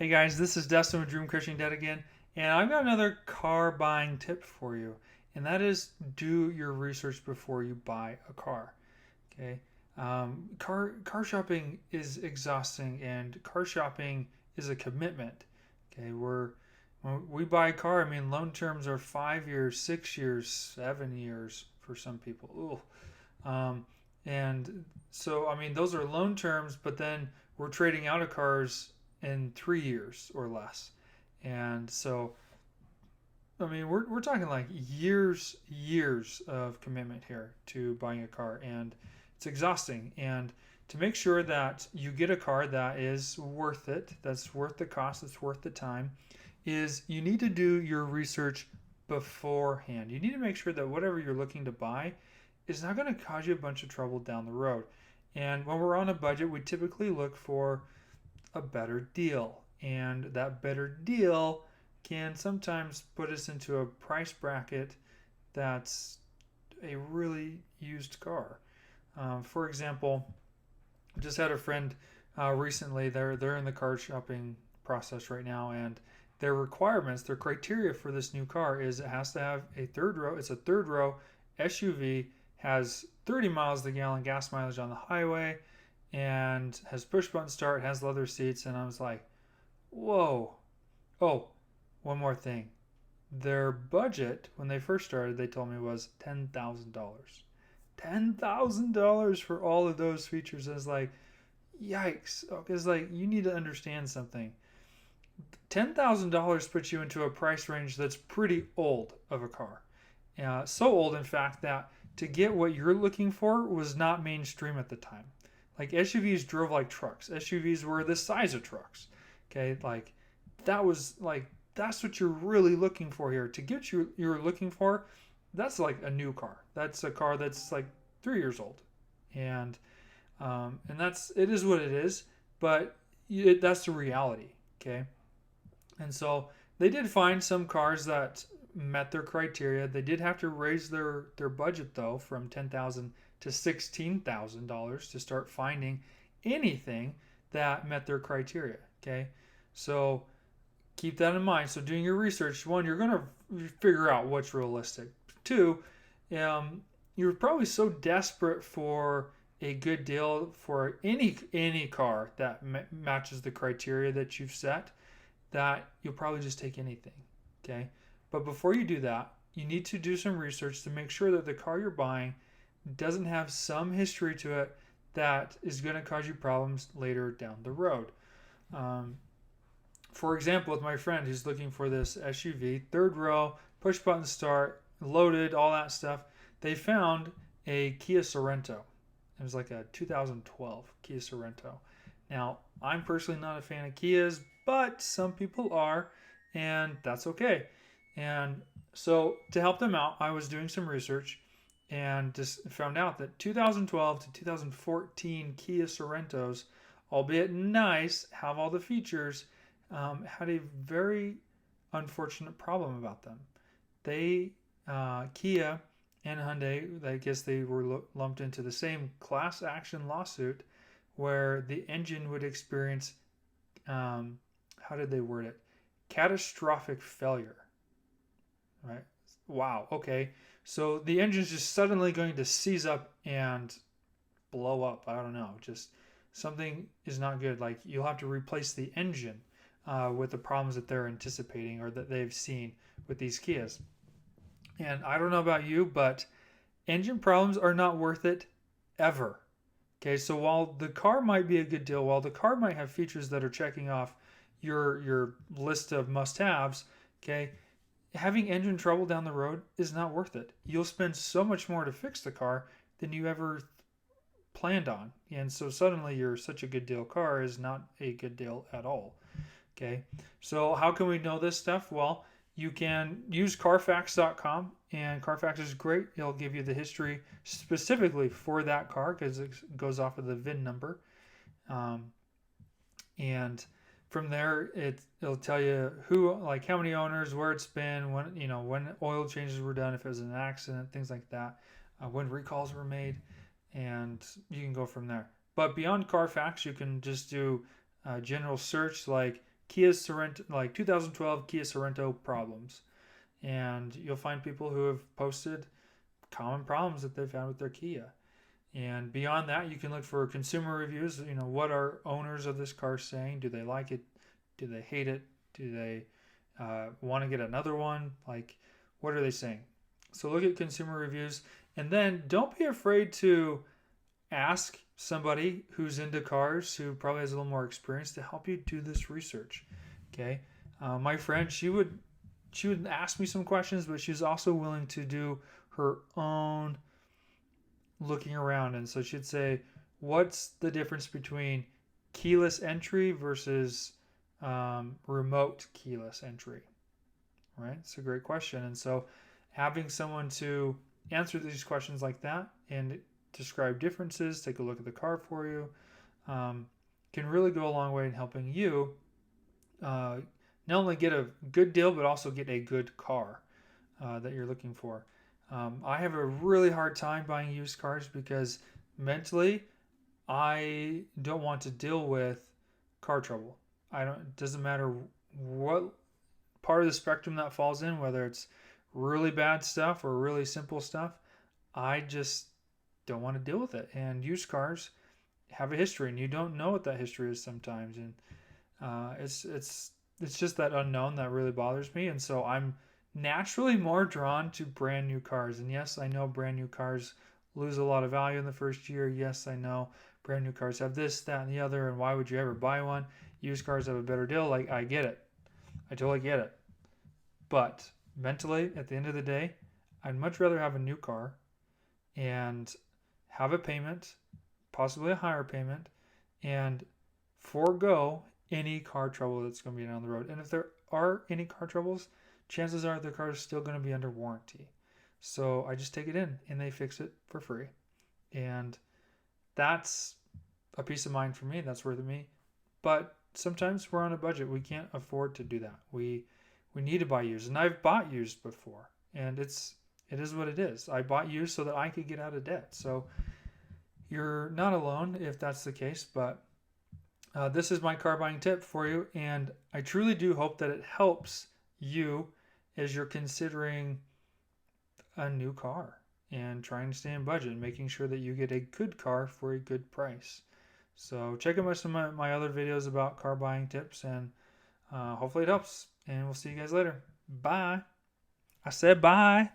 Hey guys, this is Dustin with Dream Crushing Dead again, and I've got another car buying tip for you, and that is do your research before you buy a car. Okay, car shopping is exhausting, and car shopping is a commitment. Okay, when we buy a car, I mean loan terms are 5 years, 6 years, 7 years for some people. Ooh, and so I mean those are loan terms, but then we're trading out of cars in 3 years or less. And so, I mean, we're talking like years of commitment here to buying a car, and it's exhausting. And to make sure that you get a car that is worth it, that's worth the cost, that's worth the time, is you need to do your research beforehand. You need to make sure that whatever you're looking to buy is not going to cause you a bunch of trouble down the road. And when we're on a budget, we typically look for a better deal. And that better deal can sometimes put us into a price bracket that's a really used car. For example, I just had a friend recently. They're in the car shopping process right now, and their requirements, their criteria for this new car is it has to have a third row. It's a third row SUV, has 30 miles to the gallon gas mileage on the highway, and has push button start, has leather seats, and I was like, whoa. Oh, one more thing. Their budget when they first started, they told me was $10,000. $10,000 for all of those features. I was like, yikes. Because like you need to understand something. $10,000 puts you into a price range that's pretty old of a car. So old, in fact, that to get what you're looking for was not mainstream at the time. Like SUVs drove like trucks. SUVs were the size of trucks. Okay, like that was like that's what you're really looking for here. To get you're looking for, that's like a new car. That's a car that's like 3 years old, and that's it is what it is. But that's the reality. Okay, and so they did find some cars that met their criteria. They did have to raise their budget though from 10,000 to $16,000 to start finding anything that met their criteria. Okay, so keep that in mind. So doing your research, one, you're gonna figure out what's realistic. Two, you're probably so desperate for a good deal for any car that matches the criteria that you've set that you'll probably just take anything. Okay, but before you do that, you need to do some research to make sure that the car you're buying doesn't have some history to it that is going to cause you problems later down the road. Um, for example, with my friend who's looking for this SUV, third row, push button start, loaded, all that stuff, they found a Kia Sorento. It was like a 2012 Kia Sorento. Now, I'm personally not a fan of Kias, but some people are, and that's okay. And so, to help them out, I was doing some research and just found out that 2012 to 2014 Kia Sorentos, albeit nice, have all the features, had a very unfortunate problem about them. They, Kia and Hyundai, I guess they were lumped into the same class action lawsuit where the engine would experience, how did they word it? Catastrophic failure. Right? Wow. Okay. So the engine's just suddenly going to seize up and blow up. I don't know. Just something is not good. Like you'll have to replace the engine with the problems that they're anticipating or that they've seen with these Kias. And I don't know about you, but engine problems are not worth it ever. Okay, so while the car might be a good deal, while the car might have features that are checking off your list of must-haves, okay, having engine trouble down the road is not worth it. You'll spend so much more to fix the car than you ever planned on. And so suddenly your such a good deal car is not a good deal at all. Okay. So how can we know this stuff? Well, you can use Carfax.com, and Carfax is great. It'll give you the history specifically for that car because it goes off of the VIN number. Um, and from there, it'll tell you who, like how many owners, where it's been, when oil changes were done, if it was an accident, things like that, when recalls were made, and you can go from there. But beyond Carfax, you can just do a general search like Kia Sorento, like 2012 Kia Sorento problems, and you'll find people who have posted common problems that they've had with their Kia. And beyond that, you can look for consumer reviews. You know, what are owners of this car saying? Do they like it? Do they hate it? Do they want to get another one? Like, what are they saying? So look at consumer reviews, and then don't be afraid to ask somebody who's into cars, who probably has a little more experience, to help you do this research. Okay, my friend, she would ask me some questions, but she's also willing to do her own looking around. And so she'd say, what's the difference between keyless entry versus remote keyless entry? Right? It's a great question. And so having someone to answer these questions like that and describe differences, take a look at the car for you, can really go a long way in helping you not only get a good deal, but also get a good car that you're looking for. I have a really hard time buying used cars because mentally, I don't want to deal with car trouble. I don't. It doesn't matter what part of the spectrum that falls in, whether it's really bad stuff or really simple stuff. I just don't want to deal with it. And used cars have a history, and you don't know what that history is sometimes. And it's just that unknown that really bothers me. And so I'm naturally more drawn to brand new cars. And yes, I know brand new cars lose a lot of value in the first year. Yes, I know brand new cars have this, that, and the other. And why would you ever buy one? Used cars have a better deal. Like, I get it. I totally get it. But mentally, at the end of the day, I'd much rather have a new car and have a payment, possibly a higher payment, and forego any car trouble that's going to be down the road. And if there are any car troubles, chances are the car is still going to be under warranty. So I just take it in and they fix it for free. And that's a peace of mind for me. That's worth it me. But sometimes we're on a budget. We can't afford to do that. We need to buy used. And I've bought used before. And it is what it is. I bought used so that I could get out of debt. So you're not alone if that's the case. But this is my car buying tip for you. And I truly do hope that it helps you as you're considering a new car and trying to stay in budget and making sure that you get a good car for a good price. So check out some of my other videos about car buying tips, and hopefully it helps. And we'll see you guys later. Bye. I said bye.